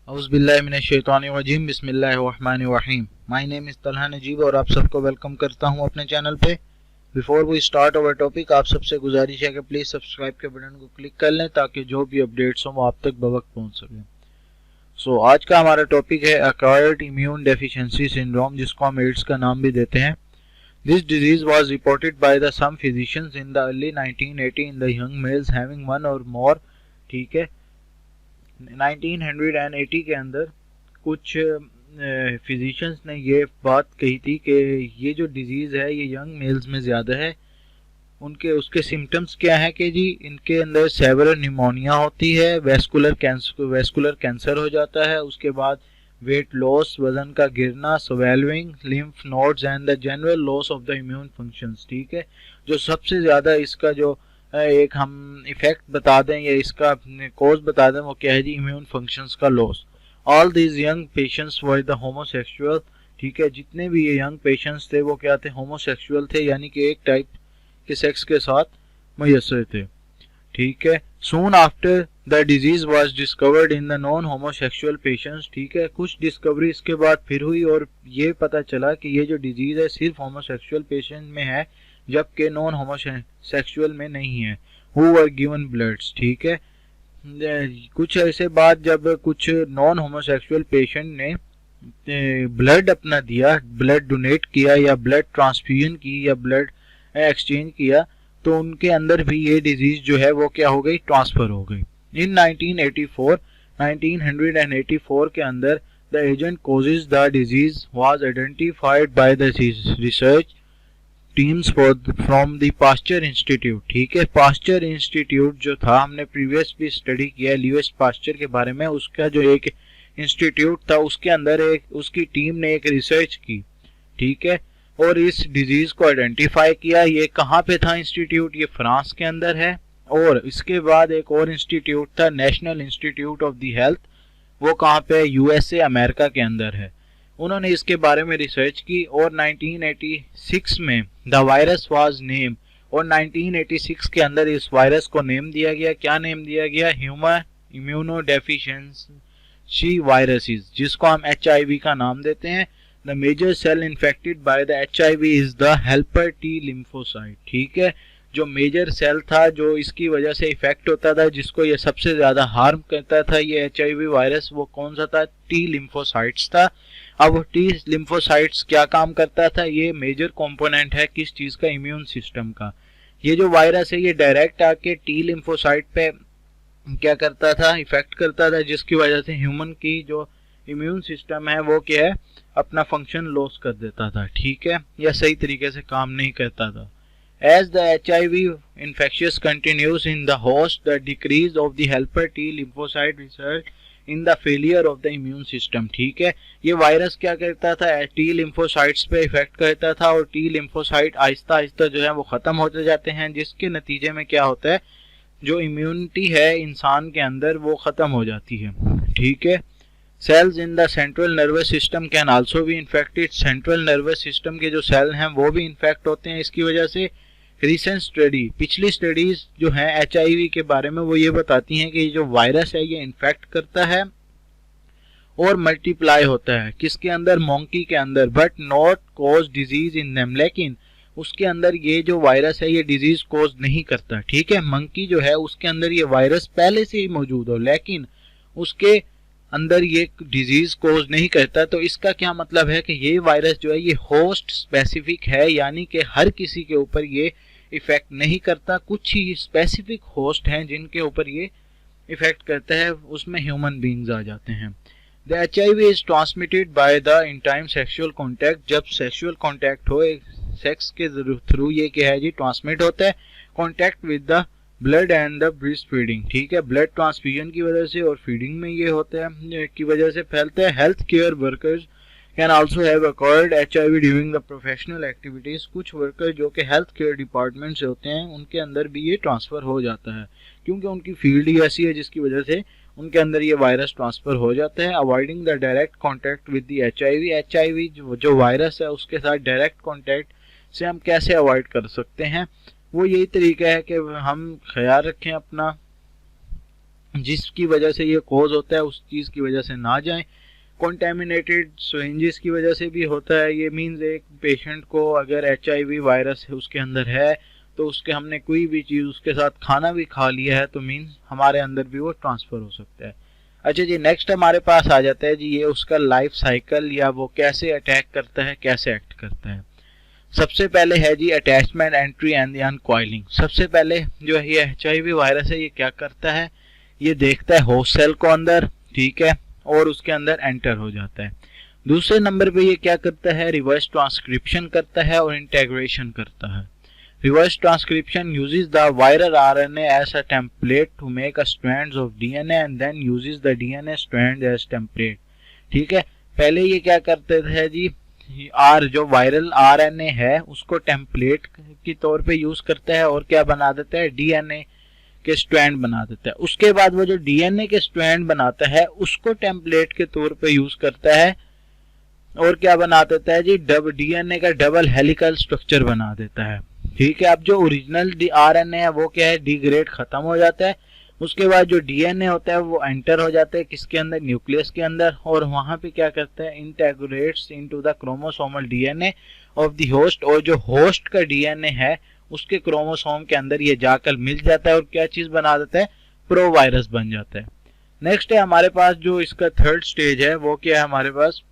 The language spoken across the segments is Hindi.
औज़ुबिल्लाहिमिनश्शैतानिर्रजीम बिस्मिल्लाहिर्रहमानिर्रहीम। My name is Talha Najeeb और आप सबको वेलकम करता हूं अपने चैनल पे। Before we start our topic, आप सबसे गुजारिश है कि प्लीज़ सब्सक्राइब के बटन को क्लिक कर लें ताकि जो भी अपडेट्स हों वो आप तक बवक्त पहुंच सकें। सो आज का हमारा टॉपिक है एक्वायर्ड इम्यून डेफिशिएंसी सिंड्रोम, जिसको हम एड्स का नाम भी देते हैं। This disease was reported by the some physicians in the early 1980 in the young males having one or more. ठीक है, 1980 के अंदर कुछ फिजिशियंस ने ये बात कही थी कि ये जो डिजीज़ है ये यंग मेल्स में ज़्यादा है। उसके सिम्टम्स क्या है कि जी इनके अंदर सेवरल निमोनिया होती है, वेस्कुलर कैंसर हो जाता है, उसके बाद वेट लॉस, वजन का गिरना, swelling, lymph nodes and the general loss of the immune functions. ठीक है, जो सबसे ज़्यादा इसका जो एक हम इफेक्ट बता दें या इसका कोज बता दें वो क्या है जी, इम्यून फंक्शंस का loss. All these young patients were the homosexual. ठीक है, जितने भी ये यंग पेशेंट्स थे वो क्या थे, होमोसेक्सुअल थे, यानी कि एक टाइप के सेक्स के साथ मुयस्सर थे। ठीक है, soon after the disease was discovered in the non homosexual patients. ठीक है, कुछ डिस्कवरी इसके बाद फिर हुई और ये पता चला कि ये जो डिजीज है सिर्फ होमोसेक्सुअल पेशेंट में है, जबकि नॉन होमोसेक्सुअल में नहीं है। Who were given bloods. ठीक है, कुछ ऐसे बाद जब कुछ नॉन होमोसेक्सुअल पेशेंट ने ब्लड अपना दिया, ब्लड डोनेट किया या ब्लड ट्रांसफ्यूजन की या ब्लड एक्सचेंज किया, तो उनके अंदर भी ये डिजीज जो है वो क्या हो गई, ट्रांसफर हो गई। इन 1984 के अंदर the agent causes the disease was identified by the research teams from the Pasteur Institute. ठीक है, पास्चर इंस्टीट्यूट जो था, हमने प्रीवियस भी स्टडी किया ल्यूइस पास्चर के बारे में, उसका जो एक इंस्टीट्यूट था उसके अंदर उसकी टीम ने एक रिसर्च की। ठीक है, और इस डिजीज को आइडेंटिफाई किया। ये कहाँ पे था इंस्टीट्यूट, ये फ्रांस के अंदर है। और इसके बाद एक और इंस्टीट्यूट था, national institute of the health, वो कहाँ पे, यूएसए अमेरिका के अंदर है। उन्होंने इसके बारे में रिसर्च की और 1986 में द वायरस वाज नेम, और 1986 के अंदर इस वायरस को नेम दिया गया। क्या नेम दिया गया, ह्यूमन इम्यूनोडेफिशिएंसी वायरसेस, जिसको हम HIV का नाम देते हैं। The major cell infected by the HIV is the helper T lymphocyte. ठीक है, जो मेजर सेल था जो इसकी वजह से इफेक्ट होता था, जिसको ये सबसे ज्यादा हार्म करता था ये HIV वायरस, वो कौन सा था, T लिम्फोसाइट्स था। अब T लिम्फोसाइट्स क्या काम करता था, ये मेजर कंपोनेंट है किस चीज का, इम्यून सिस्टम का। ये जो वायरस है ये डायरेक्ट आके T लिम्फोसाइट पे क्या करता था, इफेक्ट करता था, जिसकी वजह से ह्यूमन की जो इम्यून सिस्टम है वो क्या है, अपना फंक्शन लॉस कर देता था। ठीक है, या सही तरीके से काम नहीं करता था। As the HIV infectious continues in the host, the decrease of the helper T lymphocyte result in the failure of the immune system। ठीक है, ये वायरस क्या करता था, T lymphocytes पे इफेक्ट करता था और T lymphocyte आहिस्ता आहिस्ता जो है वो खत्म होते जाते हैं, जिसके नतीजे में क्या होता है, जो इम्यूनिटी है इंसान के अंदर वो खत्म हो जाती है। ठीक है, cells in the central nervous system can also be infected. Central nervous system के जो सेल हैं वो भी इन्फेक्ट होते हैं इसकी वजह से। रिसेंट स्टडी, पिछली स्टडीज जो हैं HIV के बारे में वो ये बताती हैं कि जो वायरस है ये इन्फेक्ट करता है और मल्टीप्लाई होता है, किसके अंदर, मंकी के अंदर, but not cause disease in them. लेकिन उसके अंदर ये जो वायरस है ये डिजीज कॉज नहीं करता। ठीक है, मंकी जो है उसके अंदर ये वायरस पहले से ही मौजूद हो लेकिन उसके अंदर ये डिजीज कोज नहीं करता। तो इसका क्या मतलब है कि ये वायरस जो है ये होस्ट स्पेसिफिक है, यानी कि हर किसी के ऊपर ये इफेक्ट नहीं करता, कुछ ही स्पेसिफिक होस्ट हैं जिनके ऊपर ये इफेक्ट करता है, उसमें ह्यूमन बींग्स आ जाते हैं। The HIV is transmitted by the Intime sexual contact. जब सेक्सुअल कॉन्टैक्ट हो, सेक्स के थ्रू ये क्या है जी, ट्रांसमिट होता है। Contact with the blood and the breast feeding. ठीक है, ब्लड ट्रांसफ्यूजन की वजह से और फीडिंग में ये होता है की वजह से फैलता है। Health care workers can also have acquired HIV during the professional activities. कुछ वर्कर जो कि हेल्थ केयर डिपार्टमेंट से होते हैं उनके अंदर भी ये ट्रांसफर हो जाता है, क्योंकि उनकी फील्ड ही ऐसी है जिसकी वजह से उनके अंदर ये वायरस ट्रांसफर हो जाता है। Avoiding the direct contact with the HIV जो वायरस है उसके साथ डायरेक्ट कॉन्टैक्ट से हम कैसे अवॉइड कर सकते हैं, वो यही तरीका है कि हम ख्याल रखें अपना जिसकी वजह से ये कॉज होता है उस चीज़ की वजह से ना जाएं। कॉन्टेमिनेटेड सिरिंजेस की वजह से भी होता है। ये मीन्स एक पेशेंट को अगर HIV वायरस है उसके अंदर है तो उसके हमने कोई भी चीज़ उसके साथ खाना भी खा लिया है तो मीन्स हमारे अंदर भी वो ट्रांसफ़र हो सकता है। अच्छा जी, नेक्स्ट हमारे पास आ जाता है जी ये उसका लाइफ साइकिल या वो कैसे अटैक करता है, कैसे एक्ट करता है। सबसे पहले है जी अटैचमेंट, एंट्री एंड अनकॉइलिंग। सबसे पहले जो है ये HIV वायरस है ये क्या करता है, ये देखता है होस्ट सेल को अंदर, ठीक है, और उसके अंदर एंटर हो जाता है। दूसरे नंबर पे ये क्या करता है, रिवर्स ट्रांसक्रिप्शन करता है और इंटीग्रेशन करता है। Reverse transcription uses the viral RNA as a template to make a strands of DNA and then uses the DNA strand as template। ठीक है, पहले ये क्या करते थे जी, जो वायरल RNA है उसको टेम्पलेट के तौर पे यूज करता है और क्या बना देता है, DNA के स्ट्रैंड बना देता है। उसके बाद वो जो DNA के स्ट्रैंड बनाता है उसको टेम्पलेट के तौर पे यूज करता है और क्या बना देता है जी, DNA का डबल हेलिकल स्ट्रक्चर बना देता है। ठीक है, अब जो ओरिजिनल RNA है वो क्या है, डिग्रेड खत्म हो जाता है। उसके बाद जो DNA होता है वो एंटर हो जाता है किसके अंदर, न्यूक्लियस के अंदर, और वहां पे क्या करता है, integrates into the chromosomal DNA of the host, और जो होस्ट का DNA है उसके क्रोमोसोम के अंदर ये जाकर मिल जाता है और क्या चीज बना देता है, प्रो वायरस बन जाता है। नेक्स्ट है हमारे पास जो इसका थर्ड स्टेज है वो क्या है हमारे पास,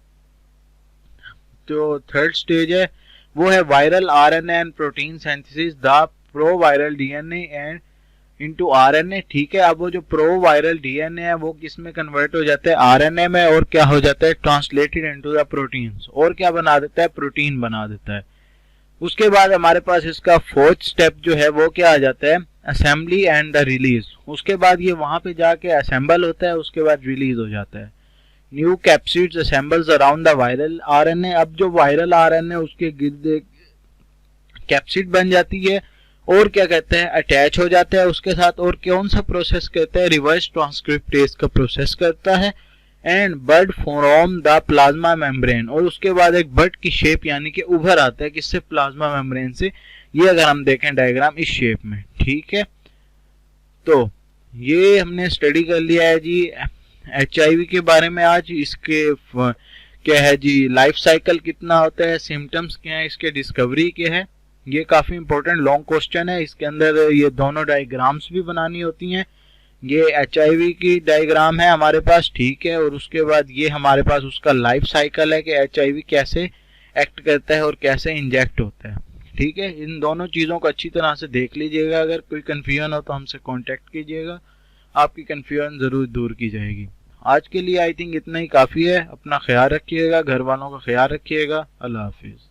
जो थर्ड स्टेज है वो है viral RNA and protein synthesis the pro viral DNA and into RNA। ठीक है, अब वो जो प्रो वायरल DNA है वो किस में कन्वर्ट हो जाता है, RNA में, और क्या हो जाता है, ट्रांसलेटेड इनटू द प्रोटीन्स, और क्या बना देता है, प्रोटीन बना देता है। उसके बाद हमारे पास इसका फोर्थ स्टेप जो है वो क्या आ जाता है, असेंबली एंड द रिलीज। उसके बाद ये वहां पे जाके असेंबल होता है, उसके बाद रिलीज हो जाता है। New capsids assembles around the viral RNA। अब जो वायरल RNA उसके गिर्द कैप्सिड बन जाती है और क्या कहते हैं, अटैच हो जाता है उसके साथ, और कौन सा प्रोसेस करता है, रिवर्स ट्रांसक्रिप्टेज का प्रोसेस करता है, and bird from the plasma membrane, और उसके बाद एक बर्ड की शेप यानी कि उभर आता है किससे, प्लाज्मा मेम्ब्रेन से। ये अगर हम देखें डायग्राम इस शेप में, ठीक है। तो ये हमने स्टडी कर लिया है जी HIV के बारे में। आज इसके क्या है जी, लाइफ साइकिल कितना होता है, सिम्टम्स क्या है, इसके डिस्कवरी क्या है। ये काफी इंपॉर्टेंट लॉन्ग क्वेश्चन है, इसके अंदर ये दोनों डायग्राम्स भी बनानी होती हैं। ये HIV की डायग्राम है हमारे पास, ठीक है, और उसके बाद ये हमारे पास उसका लाइफ साइकिल है कि HIV कैसे एक्ट करता है और कैसे इंजेक्ट होता है। ठीक है, इन दोनों चीज़ों को अच्छी तरह से देख लीजिएगा। अगर कोई कन्फ्यूजन हो तो हमसे कांटेक्ट कीजिएगा, आपकी कन्फ्यूजन ज़रूर दूर की जाएगी। आज के लिए आई थिंक इतना ही काफ़ी है। अपना ख्याल रखिएगा, घर वालों का ख्याल रखिएगा। अल्लाह हाफिज़।